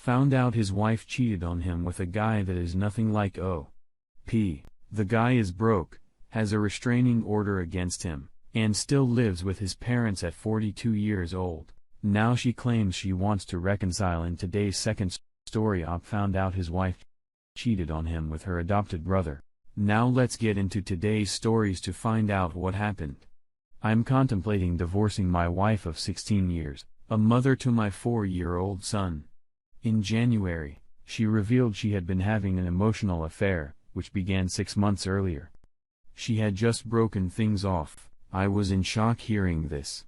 Found out his wife cheated on him with a guy that is nothing like O.P. The guy is broke, has a restraining order against him, and still lives with his parents at 42 years old. Now she claims she wants to reconcile. In today's second story, op found out his wife cheated on him with her adopted brother. Now let's get into today's stories to find out what happened. I'm contemplating divorcing my wife of 16 years, a mother to my 4-year-old son. In January, she revealed she had been having an emotional affair, which began 6 months earlier. She had just broken things off. I was in shock hearing this.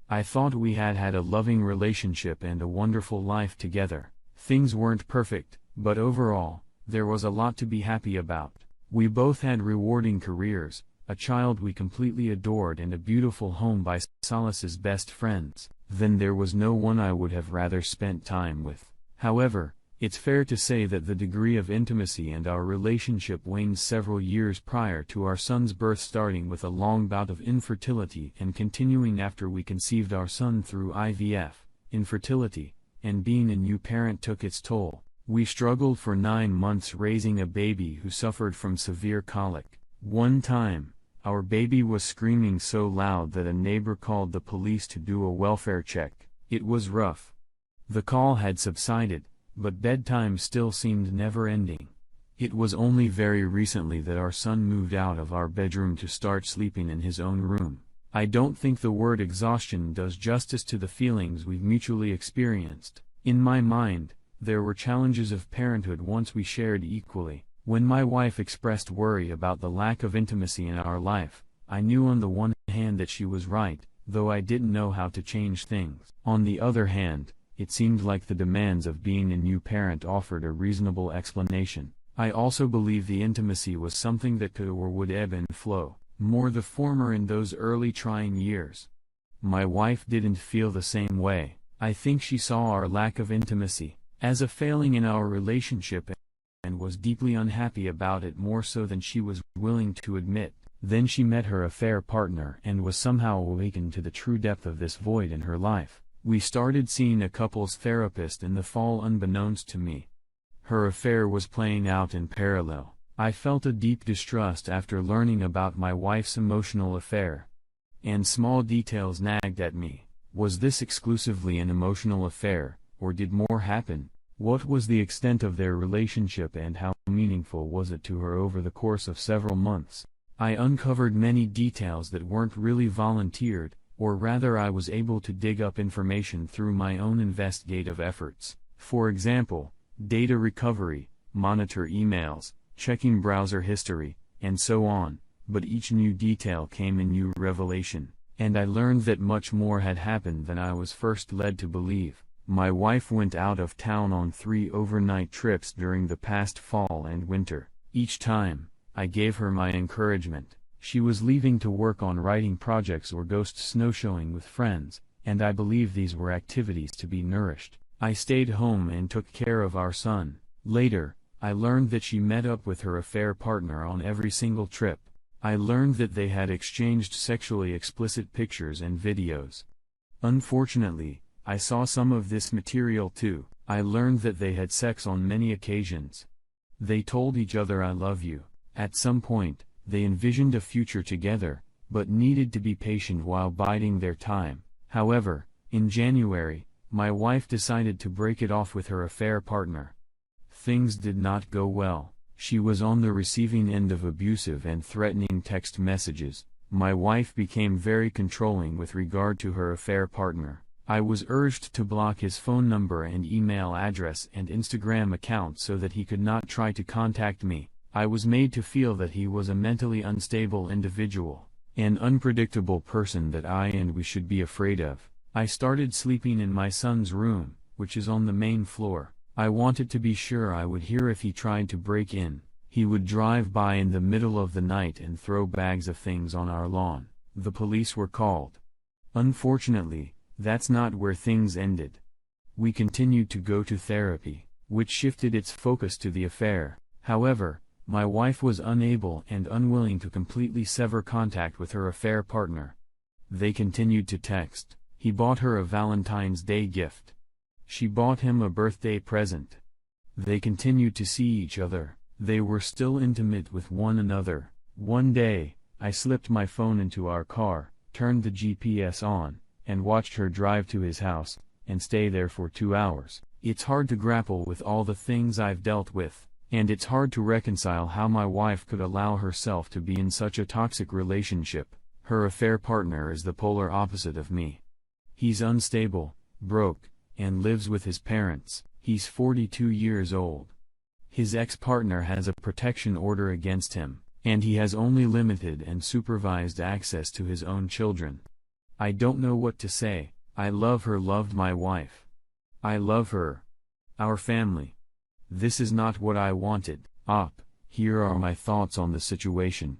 I thought we had had a loving relationship and a wonderful life together. Things weren't perfect, but overall, there was a lot to be happy about. We both had rewarding careers, a child we completely adored, and a beautiful home by Solace's best friends. Then there was no one I would have rather spent time with. However, it's fair to say that the degree of intimacy and our relationship waned several years prior to our son's birth, starting with a long bout of infertility and continuing after we conceived our son through IVF. Infertility, and being a new parent took its toll. We struggled for 9 months raising a baby who suffered from severe colic. One time, our baby was screaming so loud that a neighbor called the police to do a welfare check. It was rough. The call had subsided, but bedtime still seemed never-ending. It was only very recently that our son moved out of our bedroom to start sleeping in his own room. I don't think the word exhaustion does justice to the feelings we've mutually experienced. In my mind, there were challenges of parenthood once we shared equally. When my wife expressed worry about the lack of intimacy in our life, I knew on the one hand that she was right, though I didn't know how to change things. On the other hand, it seemed like the demands of being a new parent offered a reasonable explanation. I also believe the intimacy was something that could or would ebb and flow, more the former in those early trying years. My wife didn't feel the same way. I think she saw our lack of intimacy as a failing in our relationship and was deeply unhappy about it, more so than she was willing to admit. Then she met her affair partner and was somehow awakened to the true depth of this void in her life. We started seeing a couples therapist in the fall unbeknownst to me. Her affair was playing out in parallel. I felt a deep distrust after learning about my wife's emotional affair. And small details nagged at me. Was this exclusively an emotional affair, or did more happen? What was the extent of their relationship and how meaningful was it to her over the course of several months? I uncovered many details that weren't really volunteered, or rather I was able to dig up information through my own investigative efforts. For example, data recovery, monitor emails, checking browser history, and so on, but each new detail came in new revelation, and I learned that much more had happened than I was first led to believe. My wife went out of town on 3 overnight trips during the past fall and winter. Each time, I gave her my encouragement. She was leaving to work on writing projects or ghost snowshoeing with friends, and I believe these were activities to be nourished. I stayed home and took care of our son. Later, I learned that she met up with her affair partner on every single trip. I learned that they had exchanged sexually explicit pictures and videos. Unfortunately, I saw some of this material too. I learned that they had sex on many occasions. They told each other "I love you." At some point, they envisioned a future together, but needed to be patient while biding their time. However, in January, my wife decided to break it off with her affair partner. Things did not go well. She was on the receiving end of abusive and threatening text messages. My wife became very controlling with regard to her affair partner. I was urged to block his phone number and email address and Instagram account so that he could not try to contact me. I was made to feel that he was a mentally unstable individual, an unpredictable person that I and we should be afraid of. I started sleeping in my son's room, which is on the main floor. I wanted to be sure I would hear if he tried to break in. He would drive by in the middle of the night and throw bags of things on our lawn. The police were called. Unfortunately, that's not where things ended. We continued to go to therapy, which shifted its focus to the affair. However, my wife was unable and unwilling to completely sever contact with her affair partner. They continued to text. He bought her a Valentine's Day gift. She bought him a birthday present. They continued to see each other. They were still intimate with one another. One day, I slipped my phone into our car, turned the GPS on, and watched her drive to his house, and stay there for 2 hours. It's hard to grapple with all the things I've dealt with, and it's hard to reconcile how my wife could allow herself to be in such a toxic relationship. Her affair partner is the polar opposite of me. He's unstable, broke, and lives with his parents. He's 42 years old. His ex-partner has a protection order against him, and he has only limited and supervised access to his own children. I don't know what to say. I love her, loved my wife. I love her. Our family. This is not what I wanted. Here are my thoughts on the situation.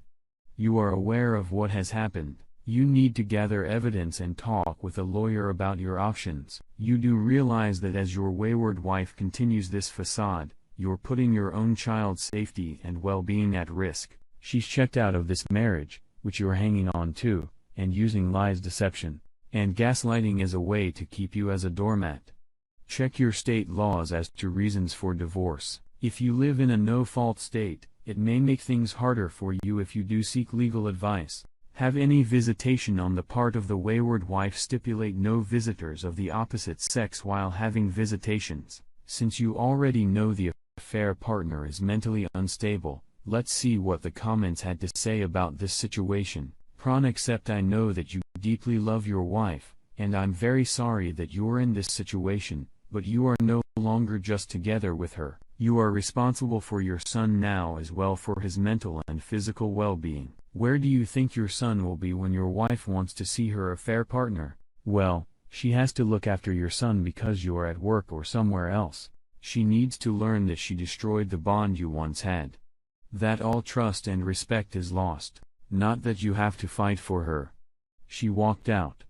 You are aware of what has happened. You need to gather evidence and talk with a lawyer about your options. You do realize that as your wayward wife continues this facade, you're putting your own child's safety and well-being at risk. She's checked out of this marriage, which you're hanging on to, and using lies, deception, and gaslighting as a way to keep you as a doormat. Check your state laws as to reasons for divorce. If you live in a no-fault state, it may make things harder for you if you do seek legal advice. Have any visitation on the part of the wayward wife. Stipulate no visitors of the opposite sex while having visitations. Since you already know the affair partner is mentally unstable, let's see what the comments had to say about this situation. Except I know that you deeply love your wife, and I'm very sorry that you're in this situation, but you are no longer just together with her. You are responsible for your son now as well, for his mental and physical well-being. Where do you think your son will be when your wife wants to see her affair partner? Well, she has to look after your son because you're at work or somewhere else. She needs to learn that she destroyed the bond you once had. That all trust and respect is lost. Not that you have to fight for her. She walked out.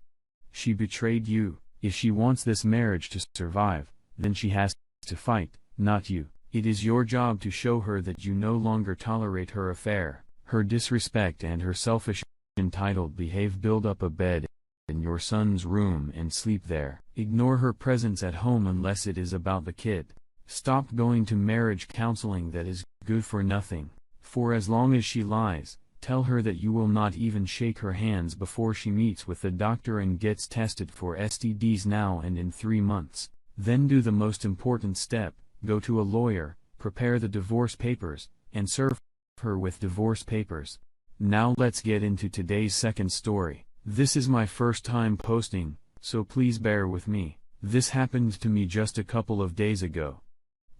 She betrayed you. If she wants this marriage to survive, then she has to fight, not you. It is your job to show her that you no longer tolerate her affair, her disrespect, and her selfish, entitled behavior. Build up a bed in your son's room and sleep there. Ignore her presence at home unless it is about the kid. Stop going to marriage counseling that is good for nothing. For as long as she lies, tell her that you will not even shake her hands before she meets with the doctor and gets tested for STDs now and in 3 months. Then do the most important step, go to a lawyer, prepare the divorce papers, and serve her with divorce papers. Now let's get into today's second story. This is my first time posting, so please bear with me. This happened to me just a couple of days ago.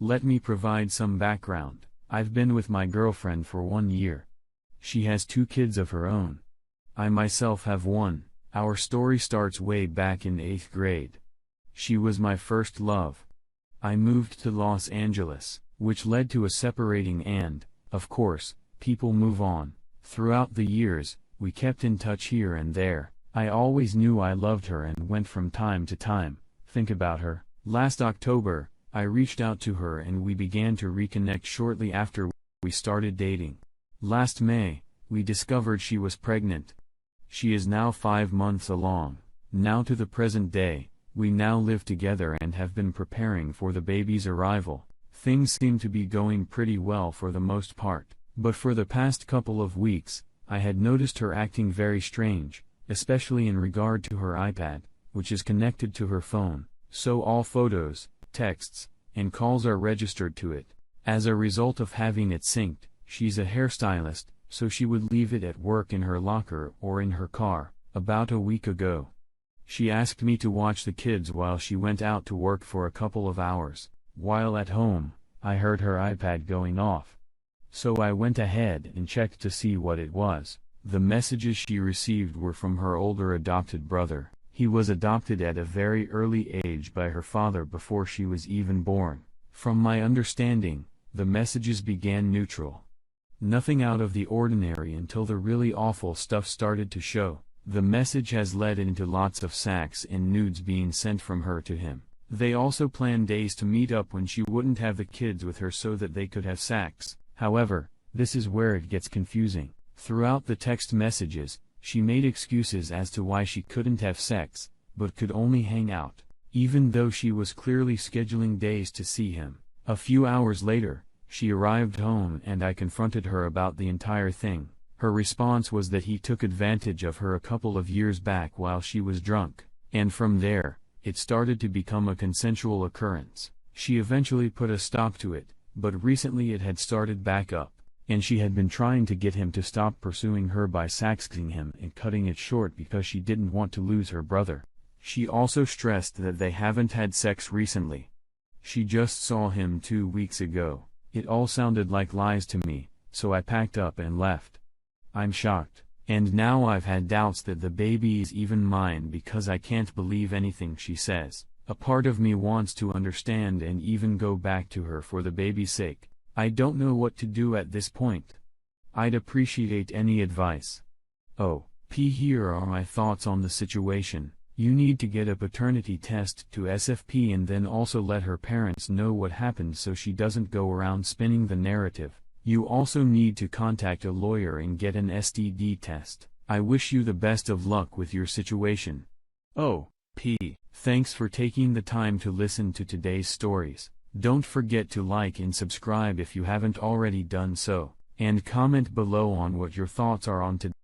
Let me provide some background. I've been with my girlfriend for 1 year. She has 2 kids of her own. I myself have 1. Our story starts way back in 8th grade. She was my first love. I moved to Los Angeles, which led to a separating and, of course, people move on. Throughout the years, we kept in touch here and there. I always knew I loved her and went from time to time, think about her. Last October, I reached out to her and we began to reconnect shortly after we started dating. Last May, we discovered she was pregnant. She is now 5 months along. Now to the present day, we now live together and have been preparing for the baby's arrival. Things seem to be going pretty well for the most part, but for the past couple of weeks, I had noticed her acting very strange, especially in regard to her iPad, which is connected to her phone, so all photos, texts, and calls are registered to it. As a result of having it synced, she's a hairstylist, so she would leave it at work in her locker or in her car. About a week ago, she asked me to watch the kids while she went out to work for a couple of hours. While at home, I heard her iPad going off. So I went ahead and checked to see what it was. The messages she received were from her older adopted brother. He was adopted at a very early age by her father before she was even born. From my understanding, the messages began neutral. Nothing out of the ordinary until the really awful stuff started to show. The message has led into lots of sex and nudes being sent from her to him. They also planned days to meet up when she wouldn't have the kids with her so that they could have sex. However, this is where it gets confusing. Throughout the text messages, she made excuses as to why she couldn't have sex, but could only hang out. even though she was clearly scheduling days to see him. A few hours later, she arrived home and I confronted her about the entire thing. Her response was that he took advantage of her a couple of years back while she was drunk, and from there, it started to become a consensual occurrence. She eventually put a stop to it, but recently it had started back up, and she had been trying to get him to stop pursuing her by saxing him and cutting it short because she didn't want to lose her brother. She also stressed that they haven't had sex recently. She just saw him 2 weeks ago. It all sounded like lies to me, so I packed up and left. I'm shocked, and now I've had doubts that the baby is even mine because I can't believe anything she says. A part of me wants to understand and even go back to her for the baby's sake. I don't know what to do at this point. I'd appreciate any advice. Oh, here are my thoughts on the situation. You need to get a paternity test to SFP and then also let her parents know what happened so she doesn't go around spinning the narrative. You also need to contact a lawyer and get an STD test. I wish you the best of luck with your situation. Oh, thanks for taking the time to listen to today's stories. Don't forget to like and subscribe if you haven't already done so, and comment below on what your thoughts are on today.